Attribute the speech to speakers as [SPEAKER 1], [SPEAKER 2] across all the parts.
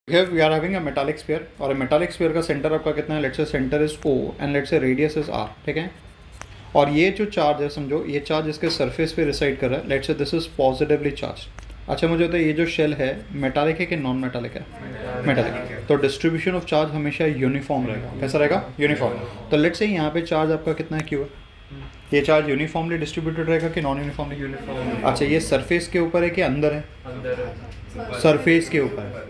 [SPEAKER 1] Here we are having a metallic sphere और metallic sphere का centre आपका कितना है, let's say centre is O and let's से रेडियस इज R, ठीक है। और ये जो चार्ज है, समझो ये चार्ज इसके सरफेस पे रिसाइड कर रहा है, let's say this is positively charge. अच्छा मुझे बताइए ये जो शेल है मेटालिक है कि नॉन मेटालिक है? मेटालिक। तो डिस्ट्रीब्यूशन ऑफ चार्ज हमेशा यूनिफॉर्म रहेगा। कैसा रहेगा? यूनिफॉर्म। तो लेट्स से यहाँ पे चार्ज आपका कितना है, Q है। ये चार्ज यूनिफॉर्मली डिस्ट्रीब्यूटेड रहेगा कि नॉन यूनिफॉर्मली? यूनिफॉर्म। अच्छा ये सरफेस के ऊपर है कि अंदर है? सरफेस के ऊपर है।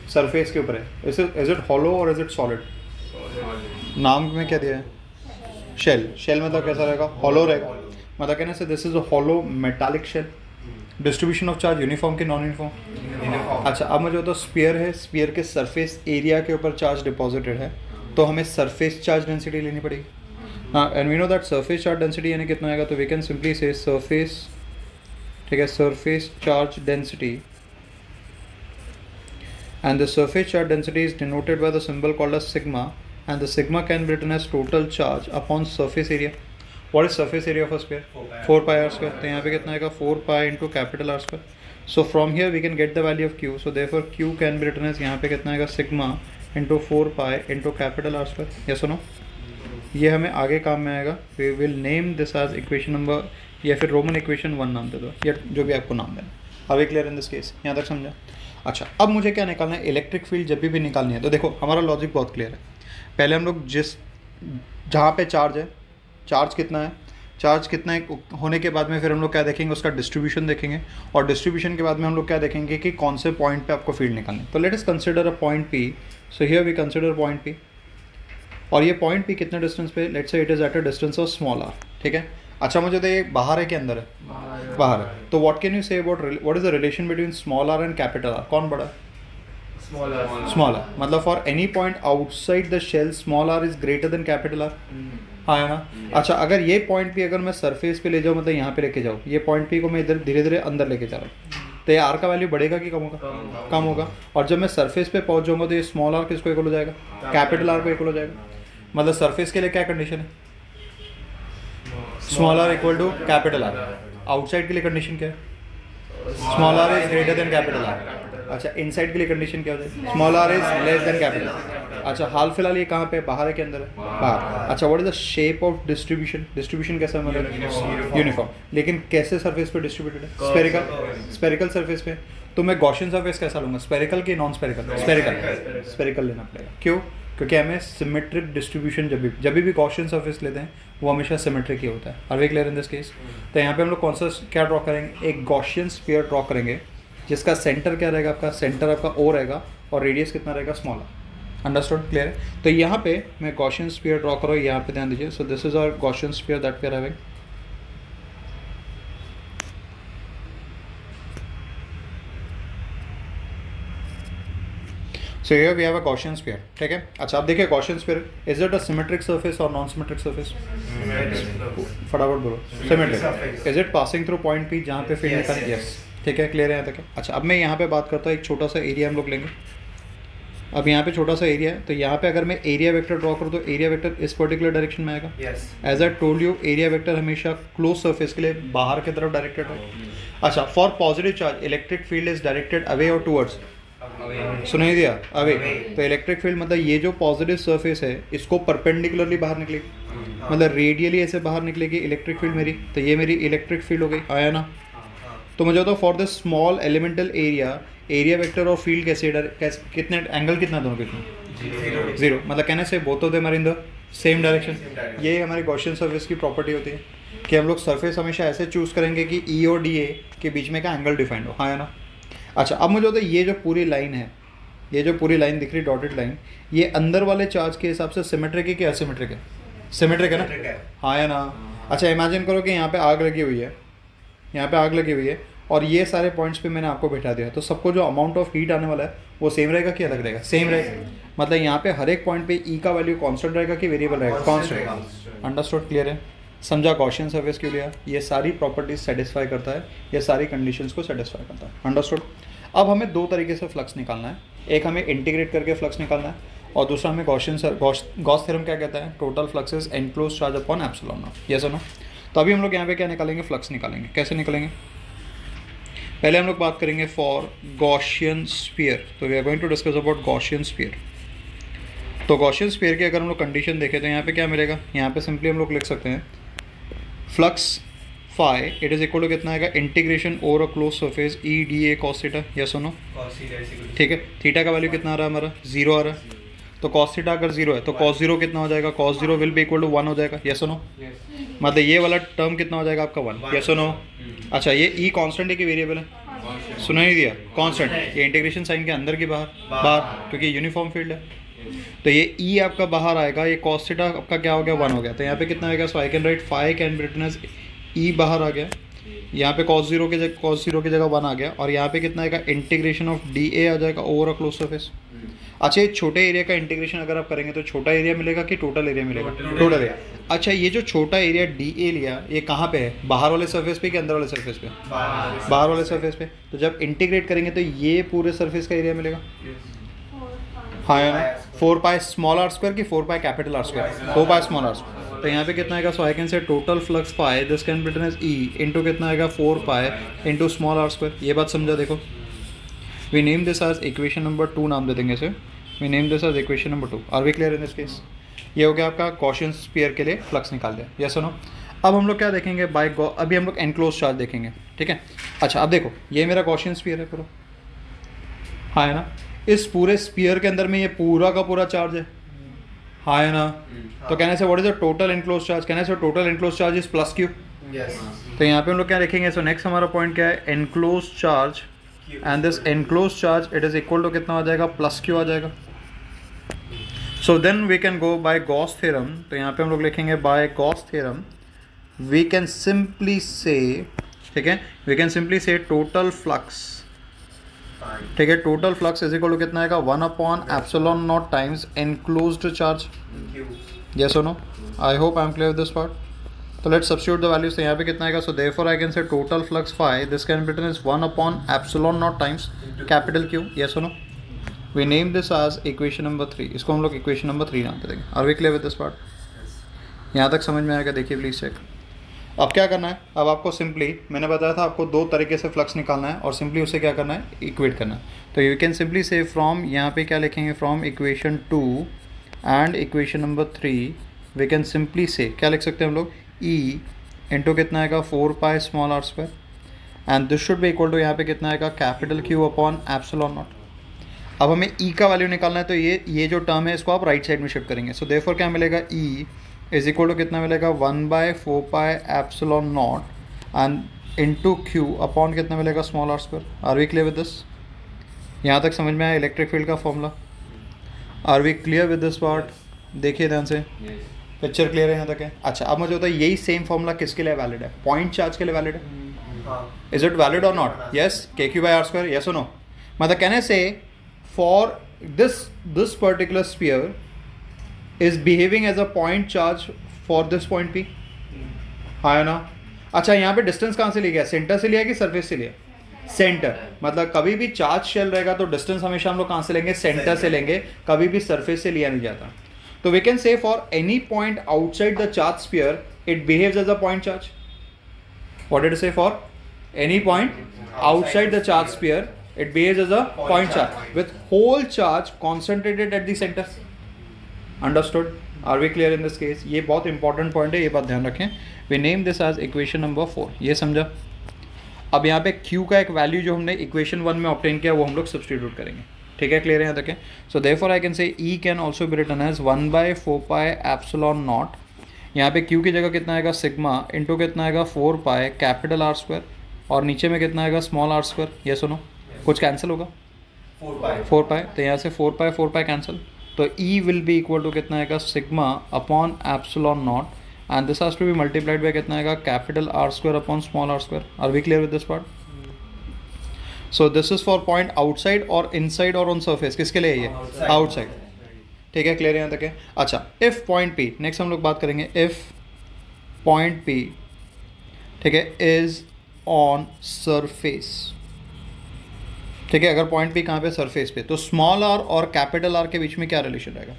[SPEAKER 1] सरफेस के ऊपर है। इज इट हॉलो और इज इट सॉलिड? नाम में क्या दिया है? शेल। शेल मतलब कैसा रहेगा? हॉलो रहेगा। मतलब कहने से this is a hollow metallic shell. Distribution of charge uniform की नॉन यूनिफॉर्म? अच्छा अब मुझे तो स्फीयर है, स्फीयर के सरफेस एरिया के ऊपर चार्ज डिपॉजिटेड है, तो हमें सरफेस चार्ज डेंसिटी लेनी पड़ेगी। हाँ, and we know that surface charge density यानी कितना आएगा, तो we can simply say surface, ठीक है, surface charge density, and the surface charge density is denoted by the symbol called as sigma, and the sigma can be written as total charge upon surface area. What is surface area of a sphere? 4 pi r square. तो यहाँ पे कितना आएगा? 4 pi into capital R square. So from here we can get the value of Q. So therefore Q can be written as यहाँ पे कितना आएगा? sigma into 4 pi into capital R square. Yes or no? ये हमें आगे काम में आएगा। We will name this as equation number, या फिर रोमन इक्वेशन 1 नाम दे दो, या जो भी आपको नाम देना। अभी क्लियर इन दिस केस? यहाँ तक समझा? अच्छा अब मुझे क्या निकालना है? इलेक्ट्रिक फील्ड जब भी निकालनी है तो देखो हमारा लॉजिक बहुत क्लियर है। पहले हम लोग जहाँ पे चार्ज है, चार्ज कितना है, चार्ज कितना है होने के बाद में फिर हम लोग क्या देखेंगे, उसका डिस्ट्रीब्यूशन देखेंगे, और डिस्ट्रीब्यूशन के बाद में हम लोग क्या देखेंगे कि कौन से पॉइंट पे आपको फील्ड निकालनी है। तो let us consider a point P। So here we consider point P, और ये पॉइंट P कितने डिस्टेंस पे? Let's say it is at a distance of small r, ठीक है। अच्छा मुझे तो ये बाहर है कि अंदर है? बाहर है। तो what can you say about what is the relation between small r and capital R? कौन बड़ा है? Small r। मतलब for any point outside the shell small r is greater than capital R। हाँ है ना। अच्छा अगर ये पॉइंट P अगर मैं सरफेस पे ले जाऊँ, मतलब यहाँ पे लेके जाऊँ, ये पॉइंट P को मैं इधर धीरे धीरे अंदर लेके जा रहा हूँ, तो ये R का वैल्यू बढ़ेगा कि कम होगा? कम होगा। और जब मैं सरफेस पे पहुँच जाऊँगा तो ये स्मॉल r किसको इक्वल हो जाएगा? कैपिटल R को इक्वल हो जाएगा। मतलब सरफेस के लिए क्या कंडीशन है? Small r equal to capital R। Outside के लिए कंडीशन क्या है? Small r is greater than capital R। अच्छा इनसाइड के लिए कंडीशन क्या हो जाएगी? Small r is less than capital R। अच्छा हाल फिलहाल ये कहाँ पे? बाहर है कि अंदर है? बाहर। अच्छा what is the shape of distribution? Distribution कैसा है? मतलब यूनिफॉर्म। लेकिन कैसे सरफेस पे डिस्ट्रीब्यूटेड है? स्फेरिकल। स्फेरिकल सरफेस पे। तो मैं गॉसियन सरफेस कैसा लूँगा? स्फेरिकल कि नॉन स्फेरिकल? स्फेरिकल। स्फेरिकल लेना पड़ेगा। क्यों? क्योंकि हमें सिमेट्रिक डिस्ट्रीब्यूशन जब भी गॉसियन सरफेस लेते हैं वो हमेशा सिमेट्रिक ही होता है। Are we clear in this case? तो यहाँ पे हम लोग कौन सा क्या ड्रॉ करेंगे? एक गॉसियन स्फीयर ड्रॉ करेंगे जिसका सेंटर क्या रहेगा? आपका सेंटर आपका O रहेगा और रेडियस कितना रहेगा? Small r। अंडरस्टूड? क्लियर है? तो यहाँ पे मैं गॉसियन स्फीयर ड्रॉ करो, यहाँ पे ध्यान दीजिए। So this is our Gaussian sphere that we are having. So here we have a Gaussian sphere, ठीक है। अच्छा अब देखिए Gaussian sphere, is it a symmetric surface or non-symmetric surface? फटाफट बोलो। Symmetric। Is it passing through point P जहाँ पे field निकालें? Yes, ठीक है, क्लियर है यहाँ तक है? अच्छा अब मैं यहाँ पे बात करता हूँ, एक छोटा सा एरिया हम लोग लेंगे। अब यहाँ पे छोटा सा एरिया है, तो यहाँ पे अगर मैं एरिया वेक्टर ड्रॉ करूँ तो एरिया वेक्टर इस पर्टिकुलर डायरेक्शन में आएगा। As I told you area vector हमेशा क्लोज सरफेस के लिए बाहर की तरफ डायरेक्टेड है। अच्छा for positive charge electric field is directed away और टूवर्ड्स, सुनाई दिया? अवे। तो इलेक्ट्रिक फील्ड मतलब ये जो पॉजिटिव सरफेस है इसको परपेंडिकुलरली बाहर निकलेगी, मतलब रेडियली ऐसे बाहर निकलेगी इलेक्ट्रिक फील्ड मेरी। तो ये मेरी इलेक्ट्रिक फील्ड हो गई, आया ना। तो मुझे तो for the small elemental area area vector और फील्ड कितने एंगल कितना दोनों के बीच? जीरो। मतलब कहने से both of them are in the same direction. ये हमारी गॉसियन सरफेस की प्रॉपर्टी होती है कि हम लोग सरफेस हमेशा ऐसे चूज़ करेंगे कि E और DA के बीच में का एंगल डिफाइंड हो, हाँ है ना। अच्छा अब मुझे होता है ये जो पूरी लाइन है, ये जो पूरी लाइन दिख रही डॉटेड लाइन, ये अंदर वाले चार्ज के हिसाब से सिमेट्रिक है कि असिमेट्रिक है? सिमेट्रिक है ना, हाँ है ना। अच्छा इमेजिन करो कि यहाँ पे आग लगी हुई है, यहाँ पे आग लगी हुई है और ये सारे पॉइंट्स पे मैंने आपको बैठा दिया, तो सबको जो अमाउंट ऑफ हीट आने वाला है वो सेम रहेगा कि अलग रहेगा? सेम रहेगा। मतलब यहाँ पे हर एक पॉइंट पे E का वैल्यू कॉन्स्टेंट रहेगा कि वेरिएबल रहेगा? कॉन्स्टेंट। अंडरस्टूड? क्लियर है? समझा गॉसियन सरफेस क्यों लिया? ये सारी प्रॉपर्टीज सेटिस्फाई करता है, ये सारी कंडीशंस को सेटिस्फाई करता है। अंडरस्टूड? अब हमें दो तरीके से फ्लक्स निकालना है, एक हमें इंटीग्रेट करके फ्लक्स निकालना है और दूसरा हमें गॉस थ्योरम क्या कहता है? Total flux is enclosed charge upon epsilon not. Yes और नो? तो अभी हम लोग यहाँ पे क्या निकालेंगे? फ्लक्स निकालेंगे। कैसे निकालेंगे? पहले हम लोग बात करेंगे फॉर गॉसियन स्फीयर, तो we are going to discuss about Gaussian sphere. तो गॉसियन स्फीयर की अगर हम लोग कंडीशन देखें तो यहाँ पे क्या मिलेगा, यहाँ पे सिंपली हम लोग लिख सकते हैं flux phi it is equal to कितना आएगा, integration over a close surface E D A cos theta, yes और नो, ठीक है। थीटा का वैल्यू कितना आ रहा है हमारा, 0 आ रहा है, तो कॉस थीटा अगर 0 है तो कॉस 0 कितना हो जाएगा, cos 0 will be equal to 1 हो जाएगा, यस और नो। मतलब ये वाला टर्म कितना हो जाएगा आपका 1, यस और नो। अच्छा ये ई कांस्टेंट है कि वेरिएबल है, सुना नहीं दिया, कांस्टेंट, ये इंटीग्रेशन साइन के अंदर की बाहर क्योंकि यूनिफॉर्म फील्ड है, तो ये ई आपका बाहर आएगा, ये कॉस थीटा आपका क्या हो गया, 1 हो गया, तो यहाँ पे कितना आएगा, so I can write phi can be written as E बाहर आ गया, यहाँ पे cos 0 की जगह 1 आ गया, और यहाँ पे कितना आएगा, इंटीग्रेशन ऑफ डी ए आ जाएगा ओवर अ क्लोज सरफेस। अच्छा ये छोटे एरिया का इंटीग्रेशन अगर आप करेंगे तो छोटा एरिया मिलेगा कि टोटल एरिया मिलेगा, टोटल एरिया। अच्छा ये जो छोटा एरिया डी ए लिया ये कहाँ पे है, बाहर वाले सरफेस पे कि अंदर वाले सरफेस पे, बाहर वाले सरफेस पे, तो जब इंटीग्रेट करेंगे तो ये पूरे सरफेस का एरिया मिलेगा, हाँ है ना, 4 पाई स्मॉल आर स्क्वायर की 4 pi capital R square, 4 pi small are square, तो यहाँ पे कितना आएगा, so I can say total flux pi this can be written as E into कितना आएगा, 4 pi into small are square. ये बात समझा, देखो we name this as equation number 2 नाम दे देंगे इसे, we name this as equation number 2। Are we clear in this case, ये हो गया आपका गॉसियन स्फीयर के लिए फ्लक्स निकाल दिया, यस और नो। अब हम लोग क्या देखेंगे अभी हम लोग एनक्लोज चार्ज देखेंगे, ठीक है। अच्छा अब देखो ये मेरा गॉसियन स्फीयर है पूरा, हाँ है ना, इस पूरे स्फीयर के अंदर में ये पूरा का पूरा चार्ज है, हाँ है ना, तो कहने से what is the total enclose charge, कहने से total enclose charge is plus Q, तो यहाँ पे हम लोग क्या लिखेंगे, सो नेक्स्ट हमारा पॉइंट क्या है, enclose charge, and this enclose charge it is equal to कितना आ जाएगा, प्लस क्यू आ जाएगा। So then we can go by Gauss theorem, तो यहाँ पे हम लोग लिखेंगे by Gauss theorem we can simply say, ठीक है, we can simply say total flux, ठीक है, total flux is equal to कितना आएगा, 1 upon epsilon not times enclosed charge, yes और no. I hope I am clear this part. तो let's substitute the values, तो यहाँ पे कितना आएगा, so therefore I can say total flux phi this can be written as 1 upon epsilon not times capital Q, yes और no. We name this as equation number 3, इसको हम लोग equation number 3 नाम दे देंगे। Are we clear with this part, यहाँ तक समझ में आएगा, देखिए प्लीज चेक। अब क्या करना है, अब आपको सिंपली मैंने बताया था आपको 2 तरीके से फ्लक्स निकालना है और सिंपली उसे क्या करना है, इक्वेट करना है। तो you can simply say from, यहाँ पे क्या लिखेंगे, from equation 2 and equation number 3 we can simply say क्या लिख सकते हैं हम लोग, ई इंटू कितना आएगा, 4 pi small are square, and this should be equal to यहाँ पे कितना आएगा, capital Q upon epsilon naught. अब हमें ई का वैल्यू निकालना है, तो ये जो टर्म है इसको आप राइट साइड में शिफ्ट करेंगे, सो देयरफॉर क्या मिलेगा, ई इज इक्वल टू कितना मिलेगा, 1/4 pi epsilon naught and into Q upon कितना मिलेगा, small are square. Are we clear with this, यहाँ तक समझ में आया इलेक्ट्रिक फील्ड का formula, are we clear with this part, देखिए ध्यान से, पिक्चर क्लियर है यहाँ तक है। अच्छा अब मुझे होता है यही सेम फॉर्मूला किसके लिए वैलिड है, पॉइंट चार्ज के लिए वैलिड है, इज इट वैलिड और not, yes, k q by r square, yes और नो। मतलब कहने से for this particular sphere is behaving as a point charge for this point P, हाँ है ना। अच्छा यहाँ पे डिस्टेंस कहाँ से लिया गया, सेंटर से लिया कि सरफेस से लिया, सेंटर, मतलब कभी भी चार्ज शेल रहेगा तो डिस्टेंस हमेशा हम लोग कहाँ से लेंगे, सेंटर से लेंगे, कभी भी सरफेस से लिया नहीं जाता। तो we can say for any point outside the charge sphere it behaves as a point charge. What did I say, for any point outside the charge sphere it behaves as a point charge with whole charge concentrated at the center. Understood, are we clear in this case, ये बहुत important point है, ये बात ध्यान रखें। We name this as equation number 4, ये समझा। अब यहाँ पे Q का एक वैल्यू जो हमने इक्वेशन 1 में ऑब्टेन किया वो हम लोग सब्स्टिट्यूट करेंगे, ठीक है, क्लियर है यहाँ तक है। So therefore I can say E can also be written as 1/4 pi epsilon not, यहाँ पे Q की जगह कितना आएगा, सिग्मा इंटू कितना आएगा, 4 पाई कैपिटल आर स्क्वायर, और नीचे में कितना आएगा, स्मॉल आर स्क्वायर, ये सुनो कुछ कैंसिल होगा, 4 पाई, तो यहाँ से 4 पाई कैंसिल, तो E will be equal to कितना आएगा, sigma upon epsilon naught, and this has to be multiplied by कितना आएगा, capital R square upon small are square. Are we clear with this part? So this is for point outside और inside और on surface, किसके लिए ये, outside, ठीक है, clear यहाँ तक है। अच्छा इफ पॉइंट P, नेक्स्ट हम लोग बात करेंगे इफ पॉइंट P, ठीक है, इज ऑन सरफेस, ठीक है, अगर पॉइंट P कहाँ पे, सरफेस पे, तो स्मॉल आर और कैपिटल आर के बीच में क्या रिलेशन रहेगा,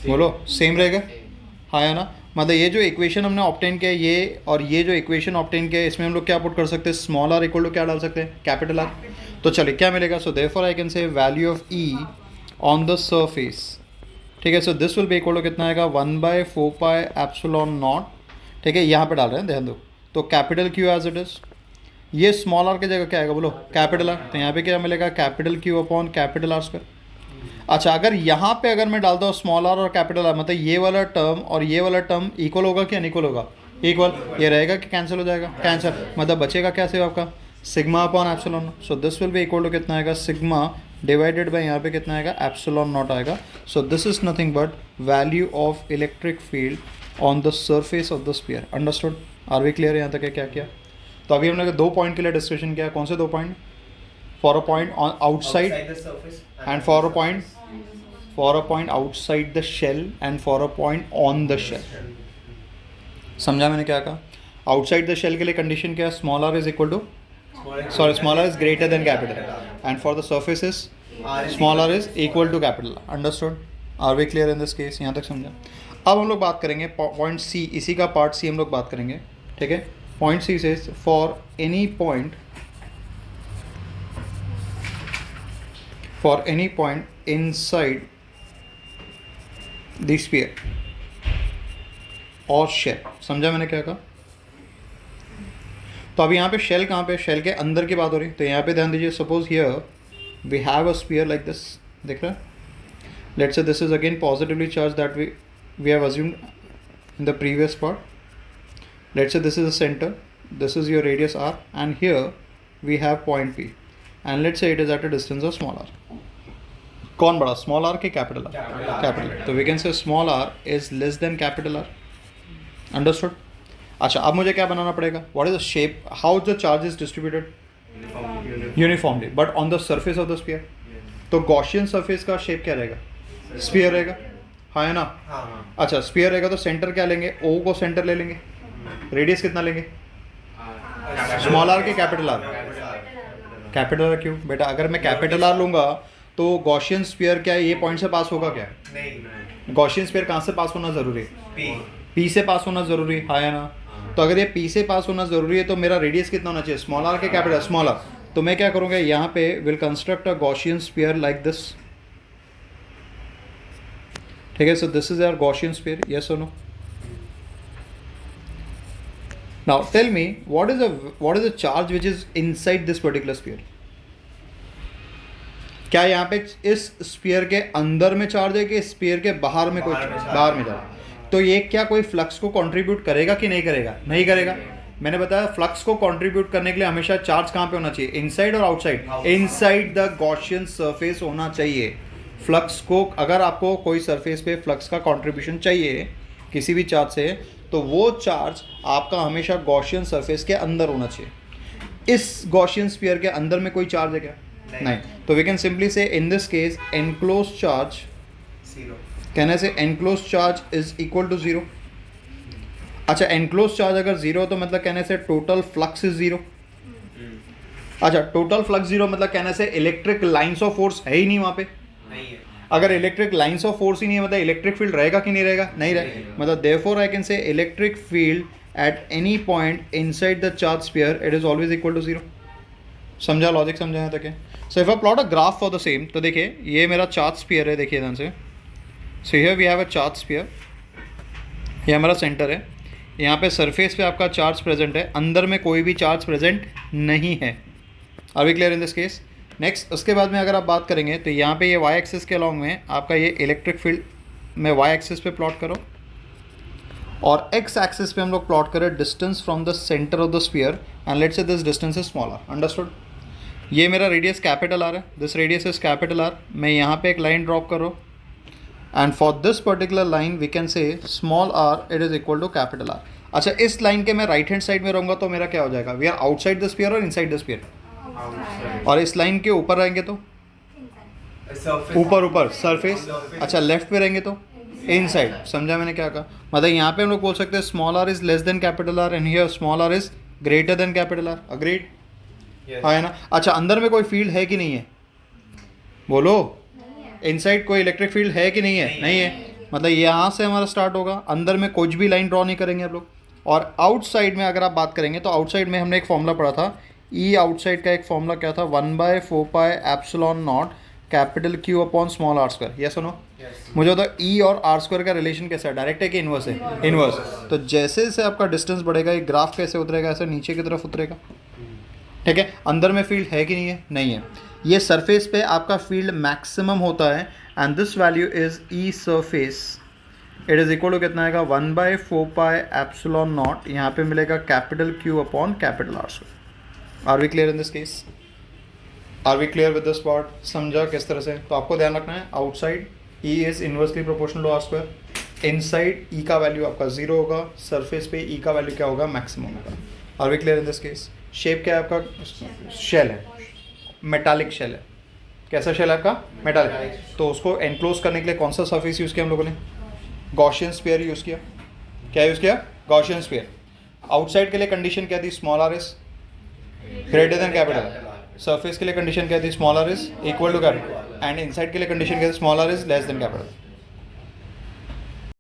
[SPEAKER 1] बोलो, सेम रहेगा, हाँ है ना, मतलब ये जो इक्वेशन हमने ऑब्टेन किया ये और ये जो इक्वेशन ऑब्टेन किया इसमें हम लोग क्या पुट कर सकते हैं, स्मॉल आर इक्वल टू क्या डाल सकते हैं, कैपिटल आर। तो चलिए क्या मिलेगा, so therefore I can say value of E on the surface, ठीक है। So this will be equal to कितना आएगा, 1/4 एप्सिलॉन नॉट, ठीक है, यहाँ पे डाल रहे हैं ध्यान दो। तो capital Q as it is, ये स्मॉल आर की जगह क्या आएगा बोलो, कैपिटल आर। तो यहाँ पे क्या मिलेगा, capital Q upon capital R square. अच्छा, अगर यहाँ पे अगर मैं डालता हूँ स्मॉल आर और कैपिटल आर, मतलब ये वाला टर्म और ये वाला टर्म इक्वल होगा कि अनइक्वल होगा, इक्वल। ये रहेगा कि कैंसिल हो जाएगा, कैंसिल, मतलब बचेगा क्या सिर्फ आपका sigma upon epsilon. So this will be equal to कितना आएगा, सिग्मा डिवाइडेड बाई यहाँ पे कितना आएगा, एप्सिलॉन नॉट आएगा। So this is nothing but value of electric field on the surface of the sphere. Understood, are we clear यहाँ तक है क्या किया। तो अभी हमने 2 पॉइंट के लिए डिस्कशन किया, कौन से 2 point, for a point on outside and for a point outside the shell and for a point on the shell. समझा मैंने क्या कहा, आउटसाइड द शेल के लिए कंडीशन क्या है, small r is equal to small r is greater than capital and for the surface is small r is equal to capital. Understood, are we clear in this case, यहाँ तक समझा। अब हम लोग बात करेंगे पॉइंट सी, इसी का पार्ट सी हम लोग बात करेंगे, ठीक है। पॉइंट सी से for any point inside the sphere और शेल। समझा मैंने क्या कहा। तो अभी यहाँ पे शेल कहाँ पे, शेल के अंदर की बात हो रही है। तो यहाँ पे ध्यान दीजिए, suppose here we have a sphere like this, देख रहे हैं। Let's say this is again positively charged that we have assumed in the previous part. Let's say this is a centre, this is your radius r, and here we have point P, and let's say it is at a distance of small r. कौन बड़ा, small r के capital R, capital. तो we can say small r is less than capital R. Understood. अच्छा, अब मुझे क्या बनाना पड़ेगा, what is the shape, how the charge is distributed, uniformly but on the surface of the sphere. तो Gaussian surface का shape क्या रहेगा, स्फीयर रहेगा, हाँ है ना। अच्छा, स्फीयर रहेगा तो सेंटर क्या लेंगे, ओ को सेंटर ले लेंगे, रेडियस कितना लेंगे, स्मॉल आर के कैपिटल आर, कैपिटल आर क्यों बेटा, अगर मैं कैपिटल आर लूंगा तो गॉसियन स्फीयर क्या है, ये पॉइंट से पास होगा क्या, नहीं, गॉसियन स्फीयर कहाँ से पास होना जरूरी है, पी से पास होना जरूरी है, हाँ या ना। तो अगर ये पी से पास होना जरूरी है तो मेरा रेडियस कितना होना चाहिए, स्मॉल आर के कैपिटल स्मॉल आर। तो मैं क्या करूँगा, यहाँ पे will construct a Gaussian sphere like this, ठीक है। So this is our Gaussian sphere, yes और no. Now tell me what is the charge which is inside this particular sphere? क्या यहाँ पे इस स्फीयर के अंदर में चार्ज है कि स्फीयर के बाहर में कोई बाहर में चार्ज। तो ये क्या कोई फ्लक्स को कंट्रीब्यूट करेगा कि नहीं करेगा, नहीं करेगा। मैंने बताया फ्लक्स को कंट्रीब्यूट करने के लिए हमेशा चार्ज कहाँ पे होना चाहिए, इनसाइड और outside, inside the Gaussian surface होना चाहिए। फ्लक्स को, अगर आपको कोई सरफेस पे फ्लक्स का कंट्रीब्यूशन चाहिए किसी भी चार्ज से, तो वो चार्ज आपका हमेशा गॉसियन सरफेस के अंदर होना चाहिए। इस गॉसियन स्फीयर के अंदर में कोई चार्ज है क्या, नहीं। तो we can simply say in this case enclose charge, कहने से enclose charge is equal to 0। अच्छा, एनक्लोज चार्ज अगर 0 तो मतलब कहने से टोटल फ्लक्स इज 0। अच्छा, टोटल फ्लक्स 0 मतलब कहने से इलेक्ट्रिक लाइन्स ऑफ फोर्स है ही नहीं वहाँ पे, नहीं है। अगर इलेक्ट्रिक लाइन्स ऑफ फोर्स ही नहीं है मतलब इलेक्ट्रिक फील्ड रहेगा कि नहीं रहेगा, नहीं रहेगा। मतलब therefore I can say electric field at any point inside the charge sphere it is always equal to 0। समझा, लॉजिक समझा यहाँ तक है। So if I plot a graph for the same, तो देखिए ये मेरा चार्ज स्फीयर है, देखिए ध्यान से। So here we have a charge sphere, ये हमारा सेंटर है, यहाँ पे सरफेस पे आपका चार्ज प्रेजेंट है, अंदर में कोई भी चार्ज प्रेजेंट नहीं है। Are we clear in this case. Next, उसके बाद में अगर आप बात करेंगे तो यहाँ पे ये वाई एक्सिस के अलॉन्ग में आपका ये इलेक्ट्रिक फील्ड में वाई एक्सिस पे प्लॉट करो, और एक्स एक्सिस पे हम लोग प्लॉट करें distance from the centre of the sphere, and let's say this distance is small r. Understood. ये मेरा रेडियस कैपिटल आर है, this radius is capital R. मैं यहाँ पे एक लाइन ड्रॉप करो, and for this particular line we can say small r it is equal to capital are. अच्छा, इस लाइन के मैं राइट हैंड साइड में रहूँगा तो मेरा क्या हो जाएगा, we are outside the sphere और इनसाइड द स्फीयर। और इस लाइन के ऊपर रहेंगे तो ऊपर सरफेस। अच्छा, लेफ्ट पे रहेंगे तो इनसाइड। समझा मैंने क्या कहा, मतलब यहाँ पे हम लोग बोल सकते हैं small r is less than capital R and here small r is greater than capital R. Agreed, हाँ है ना। अच्छा, अंदर में कोई फील्ड है कि नहीं है, बोलो। इनसाइड कोई इलेक्ट्रिक फील्ड है कि नहीं है, नहीं है। मतलब यहाँ से हमारा स्टार्ट होगा, अंदर में कुछ भी लाइन ड्रॉ नहीं करेंगे आप लोग। और आउटसाइड में अगर आप बात करेंगे तो आउटसाइड में हमने एक फॉर्मूला पढ़ा था, ई आउटसाइड का एक फॉर्मूला क्या था, 1/4 epsilon naught capital Q upon small are square. Yes सुनो, मुझे बता ई और आर स्क्वायर का रिलेशन कैसा है, डायरेक्ट है कि इनवर्स है? इनवर्स। तो जैसे जैसे आपका डिस्टेंस बढ़ेगा ये ग्राफ कैसे उतरेगा, ऐसे नीचे की तरफ उतरेगा। ठीक है, अंदर में फील्ड है कि नहीं है? नहीं है। ये सरफेस पे आपका फील्ड मैक्सिमम होता है and this value is E surface, it is equal to कितना आएगा, 1/4 एप्सिलॉन नॉट, यहाँ पे मिलेगा capital Q upon capital R square. Are we clear in this case? Are we clear with this part? समझा किस तरह से? तो आपको ध्यान रखना है, outside E is inversely proportional to R square, inside E का वैल्यू आपका 0 होगा, सरफेस पे ई का वैल्यू क्या होगा, मैक्सिमम होगा। Are we clear in this case? Shape क्या है आपका? शेल है, मेटालिक शेल है। कैसा शेल है आपका? मेटालिक। तो उसको एनक्लोज करने के लिए कौन सा सरफेस यूज़ किया हम लोगों ने? गॉसियन स्फीयर यूज़ किया। क्या यूज़ किया? Gaussian sphere. आउटसाइड के लिए कंडीशन क्या थी? Small r is greater than capital. Surface के लिए कंडीशन क्या थी? Small r is equal to capital. And inside के लिए कंडीशन क्या थी? Small r is less than capital.